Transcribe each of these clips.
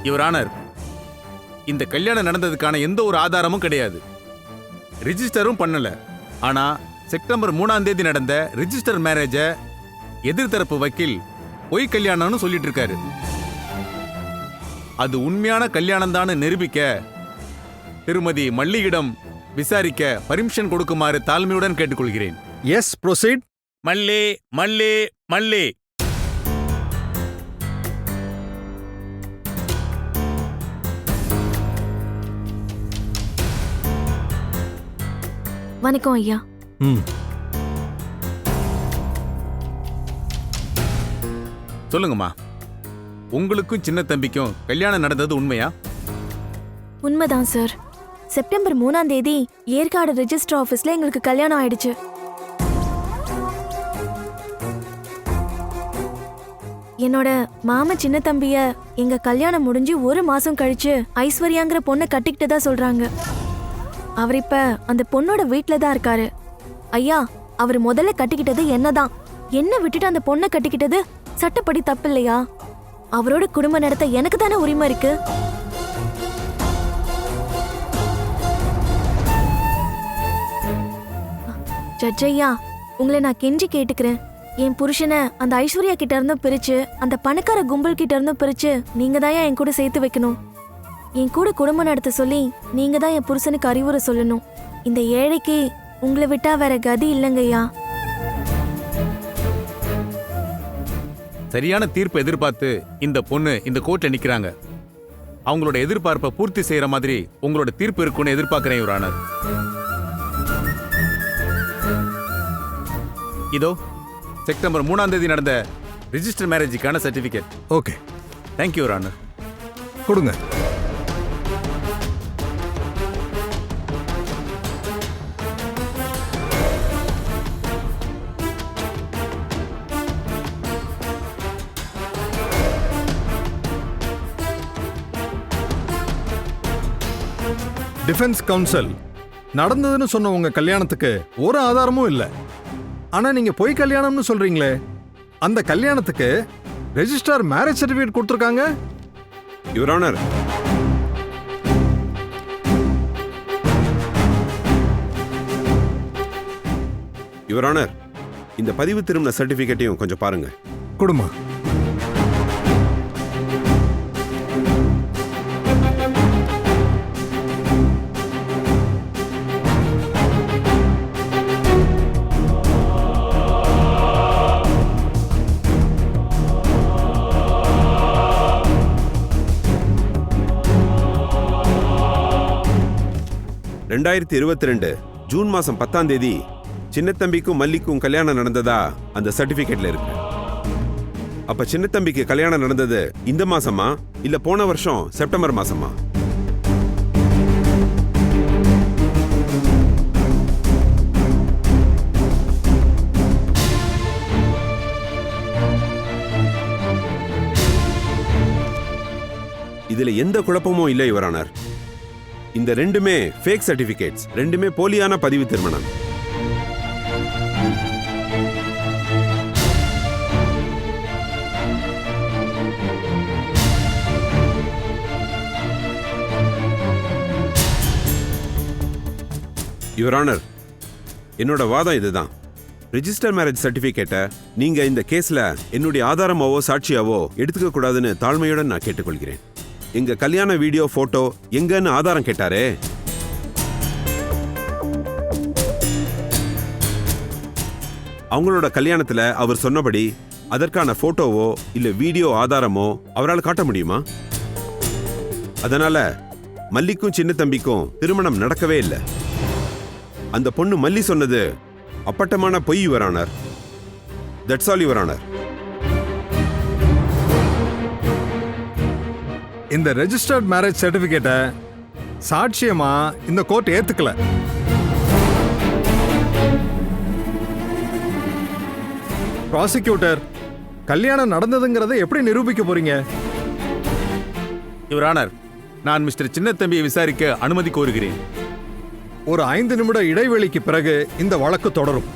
Your honour, இந்த கல்யாணம் நடந்ததுக்கான எந்த ஒரு ஆதாரமும் கிடையாது. ரிஜிஸ்டரும் பண்ணல. ஆனா செப்டம்பர் 3ஆம் தேதி நடந்த ரிஜிஸ்டர் மேரேஜ எதிர்த்தரப்பு வக்கீல் பொய் கல்யாணம்னு சொல்லிட்டு இருக்காரு. அது உண்மையான கல்யாணம் தான் நிரூபிக்க திருமதி மல்லியிடம் விசாரிக்க பர்மிஷன் கொடுக்குமாறு தாழ்மையுடன் கேட்டுக்கொள்கிறேன். Yes, proceed. மல்லி மல்லி மல்லி. வணக்கம் ஐயா. சொல்லுங்கம்மா, உங்களுக்கும் சின்ன தம்பிக்கும் கல்யாணம் நடந்தது உண்மையா? உண்மைதான் சார். செப்டம்பர் 3ஆம் தேதி ஏற்காடு ரெஜிஸ்டர் ஆபீஸ்ல எங்களுக்கு கல்யாணம் ஆயிடுச்சு. என்னோட மாமா சின்ன தம்பிய எங்க கல்யாணம் முடிஞ்சு 1 மாசம் கழிச்சு ஐஸ்வர்யாங்கிற பொண்ணை கட்டிக்கிட்டதா சொல்றாங்க. அவர் இப்ப அந்த பொண்ணோட வீட்ல தான் இருக்காரு. ஐயா, அவர் முதல்ல கட்டிக்கிட்டது என்னதான். என்ன விட்டுட்டு அந்த பொண்ணை கட்டிக்கிட்டது சட்டப்படி தப்பு இல்லையா? அவரோட குடும்ப நடத்த எனக்கு தானே உரிமை இருக்கு. ஜட்ஜ் ஐயா, உங்களை நான் கெஞ்சி கேட்டுக்கிறேன். என் புருஷனை அந்த ஐஸ்வர்யா கிட்ட இருந்தும் பிரிச்சு, அந்த பணக்கார கும்பல் கிட்ட இருந்தும் பிரிச்சு நீங்க தான் என் கூட சேர்த்து வைக்கணும். என் கூட குடும்பம் நடத்த சொல்லி நீங்க தான் என் புருஷனுக்கு அறிவுரை சொல்லணும். இந்த ஏழைக்கு உங்களை விட்டா வேற கதி இல்லைங்கய்யா. சரியான தீர்ப்பு எதிர்பார்த்து இந்த பொண்ணு இந்த கோர்ட்ல நிக்கிறாங்க. அவங்களோட எதிர்பார்ப்பை பூர்த்தி செய்யற மாதிரி உங்களோட தீர்ப்பு இருக்குன்னு எதிர்பார்க்கிறேன் யுவர் ஆனர். இதோ செப்டம்பர் 3ஆம் தேதி நடந்த ரிஜிஸ்டர் மேரேஜுக்கான certificate. Okay, thank you your honour. கொடுங்க. டிஃபென்ஸ் கவுன்சில் நடந்ததுன்னு சொன்ன உங்க கல்யாணத்துக்கு ஒரு ஆதாரமும் இல்லை. ஆனா நீங்க பொய் கல்யாணம்னு சொல்றீங்களே, அந்த கல்யாணத்துக்கு ரெஜிஸ்டர் மேரேஜ் சர்டிபிகேட் கொடுத்துருக்காங்க. யுவர் ஆனர், யுவர் ஆனர், இந்த பதிவு திருமண சர்டிபிகேட்டையும் கொஞ்சம் பாருங்க. கொடுமா. ஜூன் மாசம் 10ஆம் தேதி சின்னத்தம்பிக்கும் மல்லிக்கும் கல்யாணம் நடந்ததா அந்த சர்டிபிகேட்ல இருக்கு. அப்ப சின்னத்தம்பிக்கு கல்யாணம் நடந்தது இந்த மாசமா இல்ல போன வருஷம் செப்டம்பர் மாசமா? இதுல எந்த குழப்பமும் இல்லை யுவர் ஆனர். இந்த ரெண்டுமே ஃபேக் சர்டிபிகேட்ஸ், ரெண்டுமே போலியான பதிவு திருமணம். யுவர் ஆனர், என்னோட வாதம் இதுதான். ரிஜிஸ்டர் மேரேஜ் சர்டிபிகேட்டை நீங்க இந்த கேஸ்ல என்னுடைய ஆதாரமாவோ சாட்சியாவோ எடுத்துக்க கூடாதுன்னு தாழ்மையுடன் நான் கேட்டுக்கொள்கிறேன். எங்க கல்யாண வீடியோ போட்டோ எங்கன்னு ஆதாரம் கேட்டாரே, அவங்களோட கல்யாணத்துல அவர் சொன்னபடி அதற்கான போட்டோவோ இல்ல வீடியோ ஆதாரமோ அவரால் காட்ட முடியுமா? அதனால மல்லிக்கும் சின்ன தம்பிக்கும் திருமணம் நடக்கவே இல்லை. அந்த பொண்ணு மல்லி சொன்னது அப்பட்டமான பொய் your honour. That's all your honour. இந்த ரெஜிஸ்டர்ட் மேரேஜ் சர்டிபிகேட்டை சாட்சியமா இந்த கோர்ட் ஏத்துக்கல. ப்ராசிக்யூட்டர், கல்யாணம் நடந்ததுங்கிறத எப்படி நிரூபிக்க போறீங்க? யுவர் ஆனர், நான் மிஸ்டர் சின்னத்தம்பியை விசாரிக்க அனுமதி கோருகிறேன். ஒரு 5 நிமிட இடைவெளிக்கு பிறகு இந்த வழக்கு தொடரும்.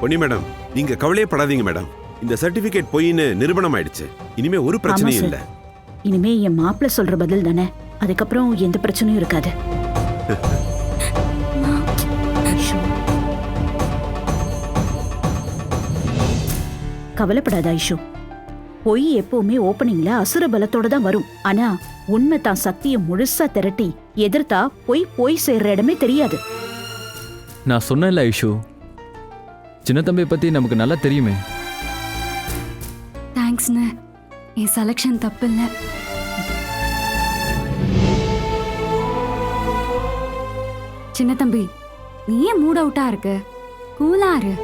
பொன்னி மேடம், நீங்க கவலையே படாதீங்க மேடம். இந்த சர்டிபிகேட் பொய்ன்னு நிரூபணம் ஆயிடுச்சு. இனிமே ஒரு பிரச்சனையும் ஆமா இல்ல. சார். இனிமே என் மாப்பிள்ள சொல்ற பதில் தானே, அதுக்கப்புறம் எந்த பிரச்சனையும் இருக்காது. ஐஷு. கவலைப்படாத ஐஷு. பொய் எப்பவுமே ஓப்பனிங்ல அசுர பலத்தோட தான் வரும். ஆனா உண்மை தான் சக்தியை முழுசா திரட்டி எதிர்த்தா பொய் சேர்ற இடமே தெரியாது. நான் சொன்னேன்ல ஐஷு, சின்ன தம்பியை பத்தி நமக்கு நல்லா தெரியுமே. தேங்க்ஸ்ண்ணே, என் செலக்ஷன் தப்பு இல்லை. சின்ன தம்பி, நீ ஏன் மூட் அவுட்டா இருக்க? கூலா இரு.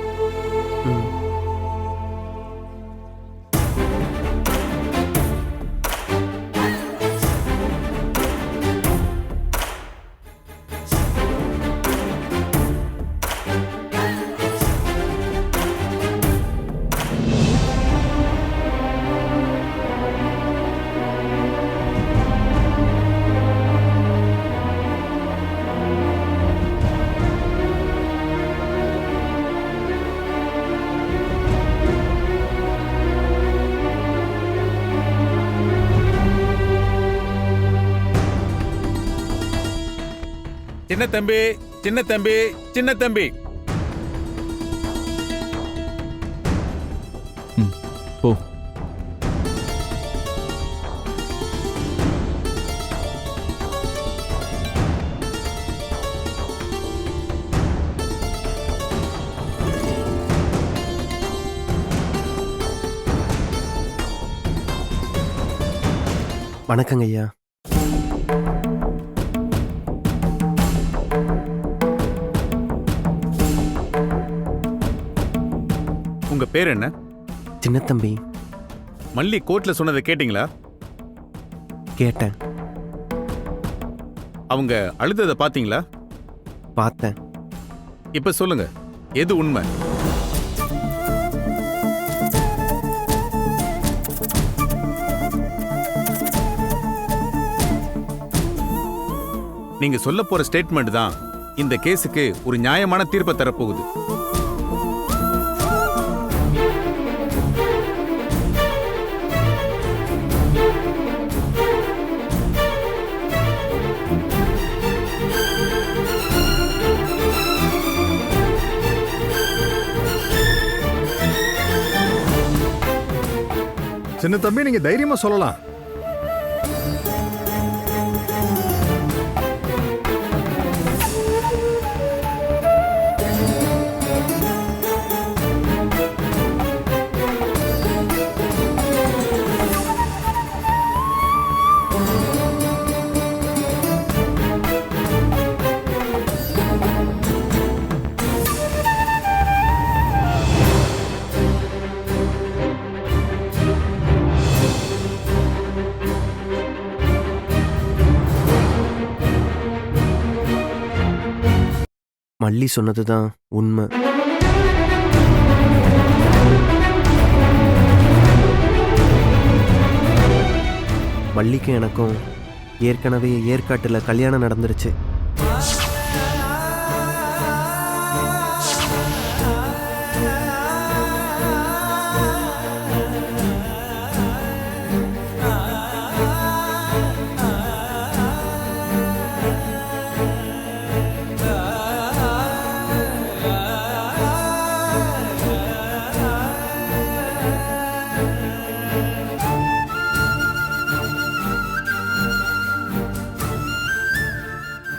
சின்ன தம்பி, சின்ன தம்பி, சின்ன தம்பி. போ. வணக்கங்க ஐயா. உங்க பேர் என்ன? சின்னத்தம்பி. மல்லி கோர்ட்ல சொன்னதை கேட்டீங்களா? கேட்டேன். அவங்க அழுததை பாத்தீங்களா? பார்த்தேன். இப்ப சொல்லுங்க, எது உண்மை? நீங்க சொல்ல போற ஸ்டேட்மெண்ட் தான் இந்த கேஸுக்கு ஒரு நியாயமான தீர்ப்பை தரப்போகுது. சின்ன தம்பி, நீங்க தைரியமா சொல்லலாம். மல்லி சொன்னதுதான் உண்மை. மல்லிக்கும் எனக்கும் ஏற்கனவே ஏற்காட்டுல கல்யாணம் நடந்துருச்சு.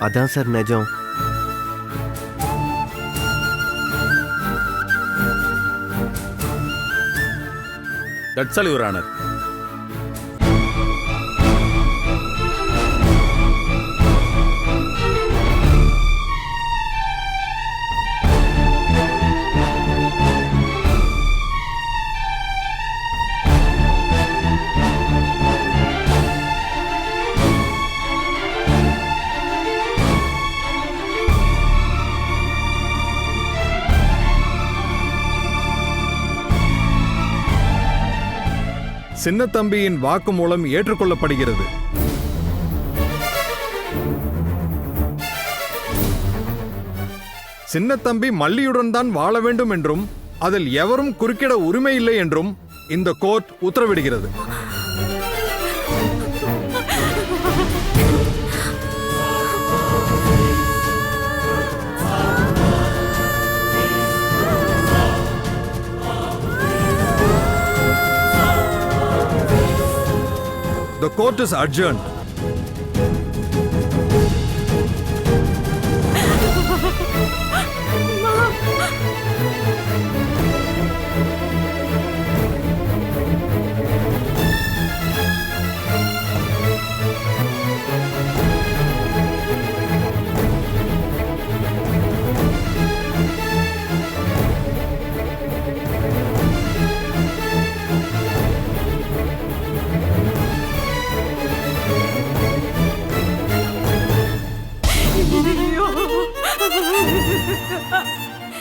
அதான் சார் நிஜம். That's all, Your Honor. சின்ன தம்பியின் வாக்குமூலம் ஏற்றுக்கொள்ளப்படுகிறது. சின்ன தம்பி மல்லியுடன் தான் வாழ வேண்டும் என்றும் அதில் எவரும் குறுக்கிட உரிமை இல்லை என்றும் இந்த கோர்ட் உத்தரவிடுகிறது. The court is adjourned.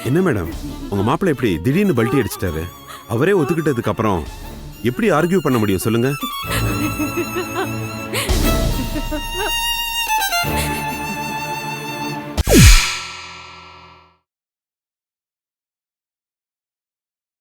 என்ன மேடம், உங்க மாப்பிள்ளை எப்படி திடீர்னு பல்ட்டி அடிச்சிட்டாரு? அவரே ஒத்துக்கிட்டதுக்கு அப்புறம் எப்படி ஆர்கியூ பண்ண முடியும் சொல்லுங்க?